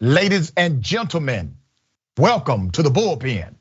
Ladies and gentlemen, welcome to the Bullpen.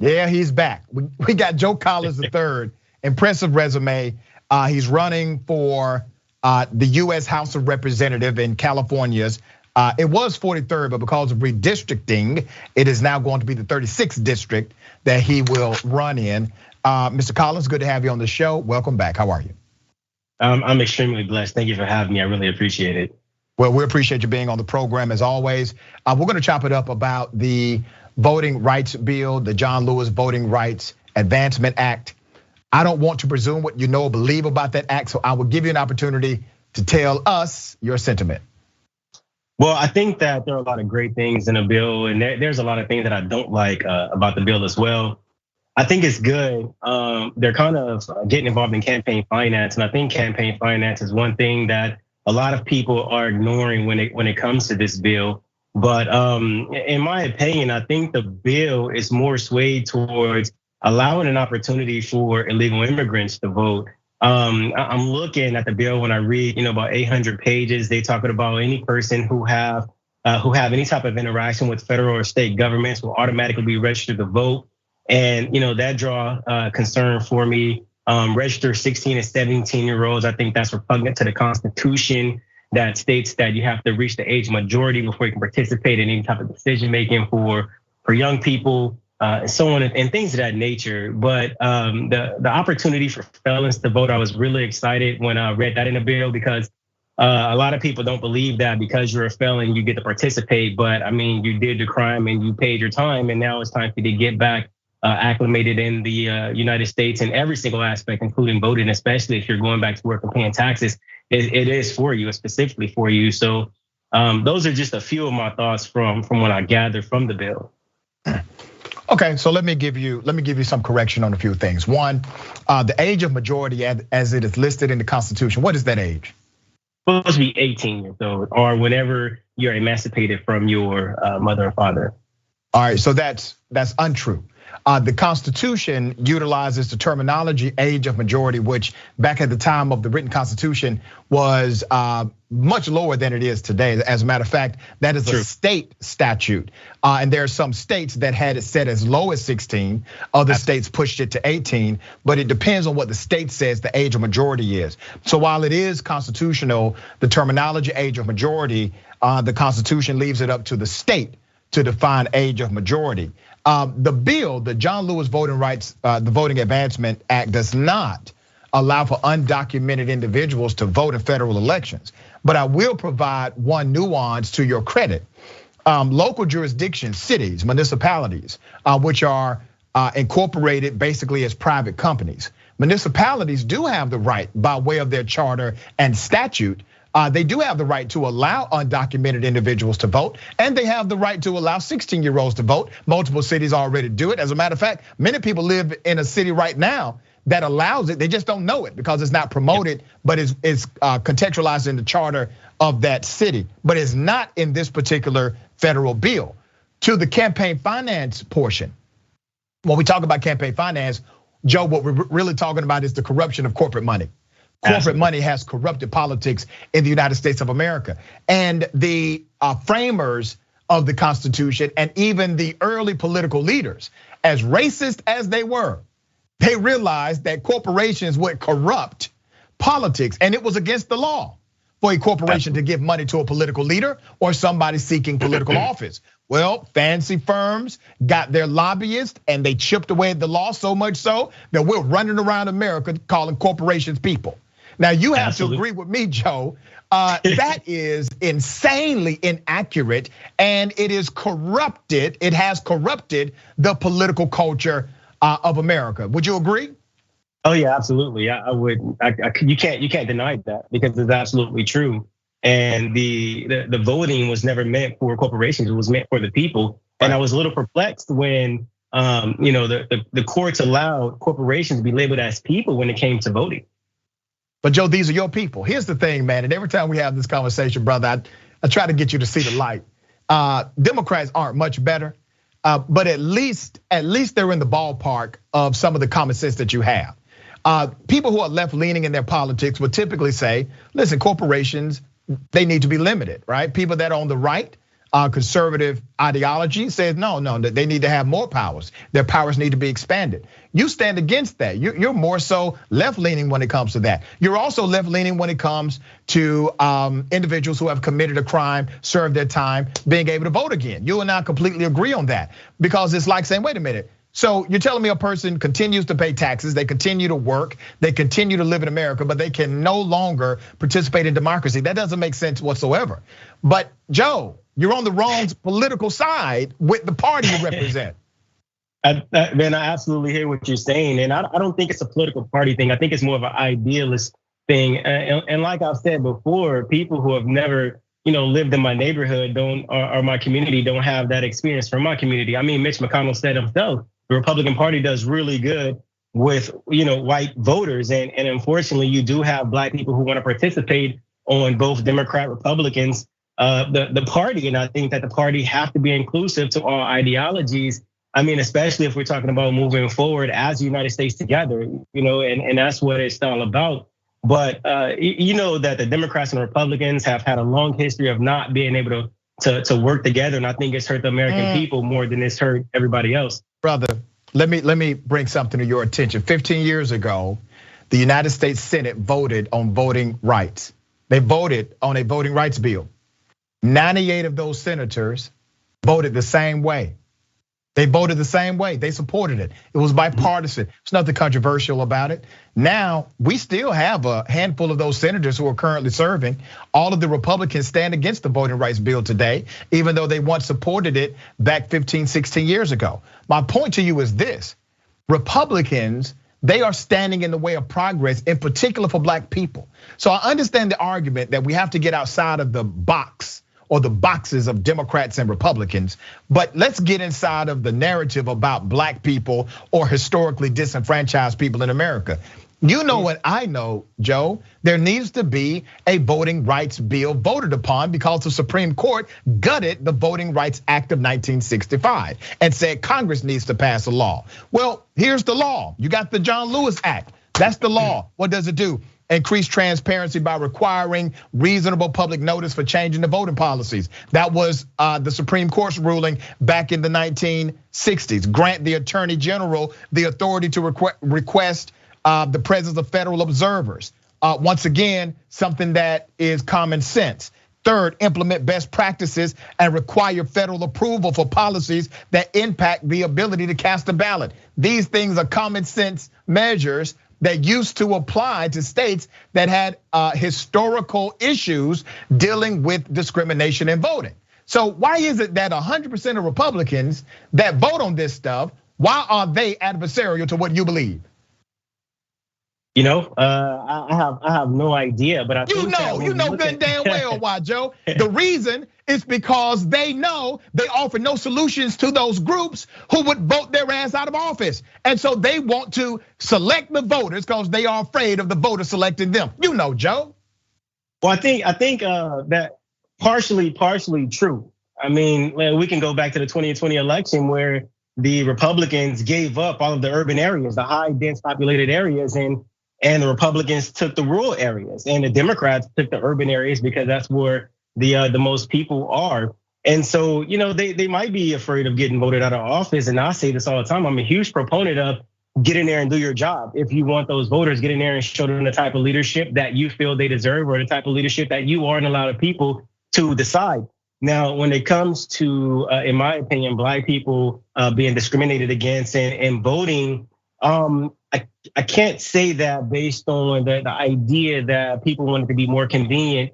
Yeah, he's back. We got Joe Collins III, impressive resume. He's running for the US House of Representatives in California's. It was 43rd, but because of redistricting, it is now going to be the 36th district that he will run in. Mr. Collins, good to have you on the show. Welcome back. How are you? I'm extremely blessed. Thank you for having me. I really appreciate it. Well, we appreciate you being on the program as always. We're going to chop it up about the voting rights bill, the John Lewis Voting Rights Advancement Act. I don't want to presume what you know or believe about that act, so I will give you an opportunity to tell us your sentiment. Well, I think that there are a lot of great things in a bill, and there's a lot of things that I don't like about the bill as well. I think it's good. They're kind of getting involved in campaign finance, and I think campaign finance is one thing that a lot of people are ignoring when it comes to this bill. But in my opinion, I think the bill is more swayed towards allowing an opportunity for illegal immigrants to vote. I'm looking at the bill when I read, about 800 pages. They talk about any person who have any type of interaction with federal or state governments will automatically be registered to vote. And that draw concern for me. Register 16 and 17-year-olds. I think that's repugnant to the Constitution that states that you have to reach the age of majority before you can participate in any type of decision making for young people. And so on and things of that nature. But the opportunity for felons to vote, I was really excited when I read that in the bill because a lot of people don't believe that because you're a felon, you get to participate. But I mean, you did the crime and you paid your time, and now it's time for you to get back acclimated in the United States in every single aspect, including voting, especially if you're going back to work and paying taxes. It is for you, specifically for you. So those are just a few of my thoughts from what I gathered from the bill. Okay, so let me give you some correction on a few things. One, the age of majority as it is listed in the Constitution, what is that age? Supposed to be 18 years old, or whenever you're emancipated from your mother and father. All right, so that's untrue. The Constitution utilizes the terminology age of majority, which back at the time of the written Constitution was much lower than it is today. As a matter of fact, that is a state statute. And there are some states that had it set as low as 16, other states pushed it to 18, but it depends on what the state says the age of majority is. So while it is constitutional, the terminology age of majority, the Constitution leaves it up to the state to define age of majority. The bill, the John Lewis Voting Rights, the Voting Advancement Act does not allow for undocumented individuals to vote in federal elections. But I will provide one nuance to your credit. Local jurisdictions, cities, municipalities, which are incorporated basically as private companies. Municipalities do have the right by way of their charter and statute. They do have the right to allow undocumented individuals to vote, and they have the right to allow 16-year-olds to vote. Multiple cities already do it. As a matter of fact, many people live in a city right now that allows it. They just don't know it because it's not promoted, but it's contextualized in the charter of that city. But it's not in this particular federal bill. To the campaign finance portion, when we talk about campaign finance, Joe, what we're really talking about is the corruption of corporate money. Corporate money has corrupted politics in the United States of America. And the framers of the Constitution and even the early political leaders, as racist as they were, they realized that corporations would corrupt politics, and it was against the law for a corporation to give money to a political leader or somebody seeking political office. Well, fancy firms got their lobbyists and they chipped away at the law so much so that we're running around America calling corporations people. Now you have to agree with me, Joe, that is insanely inaccurate and it is corrupted, it has corrupted the political culture of America. Would you agree? Oh yeah, absolutely. I would. You can't deny that because it's absolutely true. And the voting was never meant for corporations; it was meant for the people. And I was a little perplexed when the courts allowed corporations to be labeled as people when it came to voting. But Joe, these are your people. Here's the thing, man. And every time we have this conversation, brother, I try to get you to see the light. Democrats aren't much better, but at least they're in the ballpark of some of the common sense that you have. People who are left leaning in their politics would typically say, listen, corporations, they need to be limited, right? People that are on the right, conservative ideology says no, they need to have more powers. Their powers need to be expanded. You stand against that. You're more so left leaning when it comes to that. You're also left leaning when it comes to individuals who have committed a crime, served their time, being able to vote again. You and I completely agree on that, because it's like saying, wait a minute. So you're telling me a person continues to pay taxes, they continue to work, they continue to live in America, but they can no longer participate in democracy. That doesn't make sense whatsoever. But Joe, you're on the wrong political side with the party you represent. Man, I absolutely hear what you're saying. And I don't think it's a political party thing. I think it's more of an idealist thing. And like I've said before, people who have never lived in my neighborhood or my community don't have that experience from my community. I mean, Mitch McConnell said himself, the Republican Party does really good with white voters. And unfortunately, you do have black people who want to participate on both Democrat, Republicans, the party. And I think that the party have to be inclusive to all ideologies. I mean, especially if we're talking about moving forward as the United States together, and that's what it's all about. But that the Democrats and Republicans have had a long history of not being able to work together, and I think it's hurt the American people more than it's hurt everybody else. Brother, let me bring something to your attention. 15 years ago, the United States Senate voted on voting rights. They voted on a voting rights bill. 98 of those senators voted the same way. They voted the same way. They supported it. It was bipartisan. There's nothing controversial about it. Now, we still have a handful of those senators who are currently serving. All of the Republicans stand against the voting rights bill today, even though they once supported it back 15, 16 years ago. My point to you is this: Republicans, they are standing in the way of progress, in particular for black people. So I understand the argument that we have to get outside of the box or the boxes of Democrats and Republicans, but let's get inside of the narrative about black people or historically disenfranchised people in America. You know what I know, Joe, there needs to be a voting rights bill voted upon because the Supreme Court gutted the Voting Rights Act of 1965 and said Congress needs to pass a law. Well, here's the law. You got the John Lewis Act. That's the law. What does it do? Increase transparency by requiring reasonable public notice for changing the voting policies. That was the Supreme Court's ruling back in the 1960s. Grant the Attorney General the authority to request the presence of federal observers. Once again, something that is common sense. Third, implement best practices and require federal approval for policies that impact the ability to cast a ballot. These things are common sense measures that used to apply to states that had historical issues dealing with discrimination in voting. So why is it that 100% of Republicans that vote on this stuff, why are they adversarial to what you believe? I have no idea, but I think you know good and damn well why, Joe. The reason is because they know they offer no solutions to those groups who would vote their ass out of office. And so they want to select the voters because they are afraid of the voters selecting them. You know, Joe. Well, I think that partially true. I mean, we can go back to the 2020 election where the Republicans gave up all of the urban areas, the high dense populated areas, and the Republicans took the rural areas, and the Democrats took the urban areas because that's where the most people are. And so, they might be afraid of getting voted out of office. And I say this all the time. I'm a huge proponent of get in there and do your job. If you want those voters, get in there and show them the type of leadership that you feel they deserve, or the type of leadership that you aren't allowed people to decide. Now, when it comes to, in my opinion, black people being discriminated against and voting, I can't say that based on the idea that people want it to be more convenient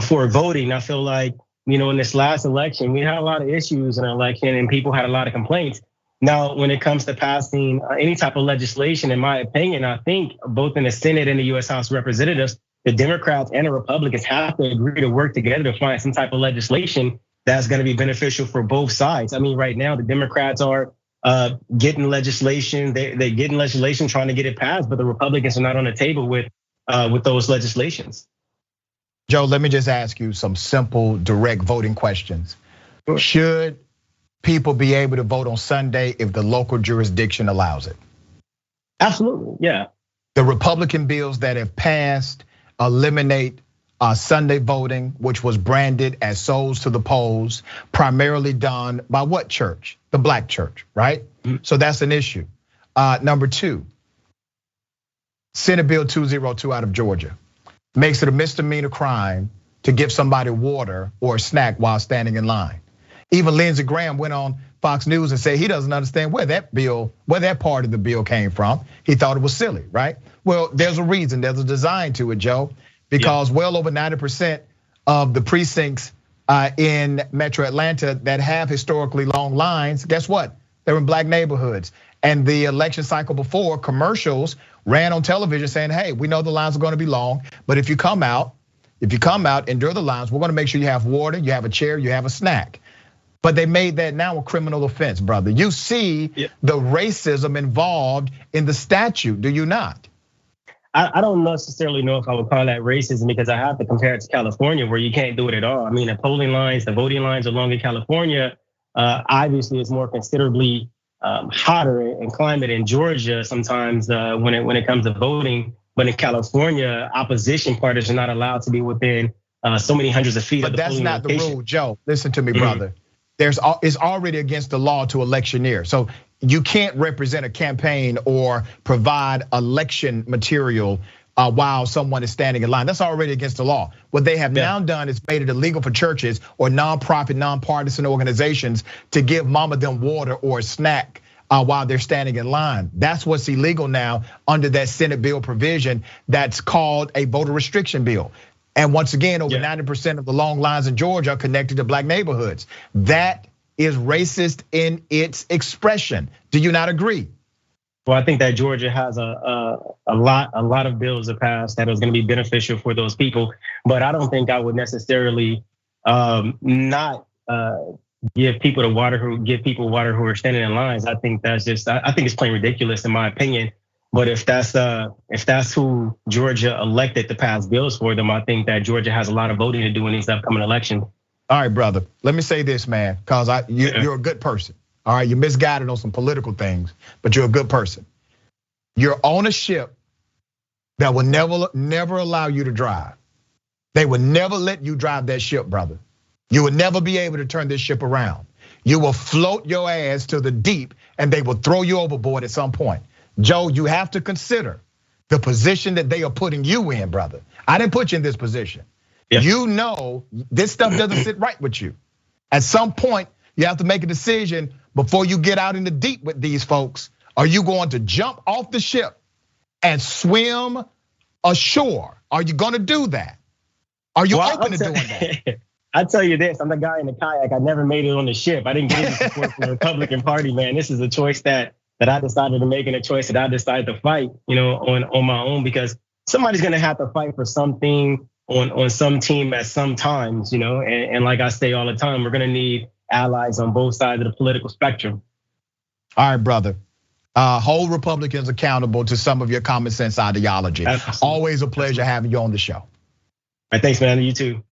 for voting. I feel like, in this last election, we had a lot of issues in our election and people had a lot of complaints. Now, when it comes to passing any type of legislation, in my opinion, I think both in the Senate and the US House of Representatives, the Democrats and the Republicans have to agree to work together to find some type of legislation that's gonna be beneficial for both sides. I mean, right now, the Democrats are getting legislation, they're getting legislation trying to get it passed, but the Republicans are not on the table with those legislations. Joe, let me just ask you some simple, direct voting questions. Sure. Should people be able to vote on Sunday if the local jurisdiction allows it? Absolutely, yeah. The Republican bills that have passed eliminate Sunday voting, which was branded as souls to the polls, primarily done by what church? The black church, right? So that's an issue. Number two, Senate Bill 202 out of Georgia makes it a misdemeanor crime to give somebody water or a snack while standing in line. Even Lindsey Graham went on Fox News and said he doesn't understand where that part of the bill came from. He thought it was silly, right? Well, there's a reason, there's a design to it, Joe, because well over 90% of the precincts in Metro Atlanta that have historically long lines, guess what? They're in black neighborhoods. And the election cycle before, commercials ran on television saying, hey, we know the lines are gonna be long, but if you come out, endure the lines, we're gonna make sure you have water, you have a chair, you have a snack. But they made that now a criminal offense, brother. You see the racism involved in the statute, do you not? I don't necessarily know if I would call that racism because I have to compare it to California where you can't do it at all. I mean, the polling lines, the voting lines along in California, obviously it's more considerably hotter in climate in Georgia sometimes when it comes to voting. But in California, opposition parties are not allowed to be within so many hundreds of feet of the polling location. But that's not the rule, Joe. Listen to me, brother. It's already against the law to electioneer. So you can't represent a campaign or provide election material while someone is standing in line. That's already against the law. What they have now done is made it illegal for churches or nonprofit, nonpartisan organizations to give mama them water or a snack while they're standing in line. That's what's illegal now under that Senate bill provision that's called a voter restriction bill. And once again, over 90% of the long lines in Georgia are connected to black neighborhoods. That is racist in its expression. Do you not agree? Well, I think that Georgia has a lot of bills that passed that is going to be beneficial for those people. But I don't think I would necessarily not give people water who are standing in lines. I think that's just I think it's plain ridiculous in my opinion. But if that's who Georgia elected to pass bills for them, I think that Georgia has a lot of voting to do in these upcoming elections. All right, brother. Let me say this, man, because you're a good person. All right, you're misguided on some political things, but you're a good person. You're on a ship that will never allow you to drive. They will never let you drive that ship, brother. You will never be able to turn this ship around. You will float your ass to the deep, and they will throw you overboard at some point. Joe, you have to consider the position that they are putting you in, brother. I didn't put you in this position. You know this stuff doesn't sit right with you. At some point, you have to make a decision before you get out in the deep with these folks. Are you going to jump off the ship and swim ashore? Are you gonna do that? Are you open to doing that? I tell you this, I'm the guy in the kayak. I never made it on the ship. I didn't get any support from the Republican Party, man. This is a choice that I decided to make and a choice that I decided to fight, on my own because somebody's gonna have to fight for something on some team at some times, and like I say all the time, we're gonna need allies on both sides of the political spectrum. All right, brother. Hold Republicans accountable to some of your common sense ideology. Absolutely. Always a pleasure having you on the show. All right, thanks, man. You too.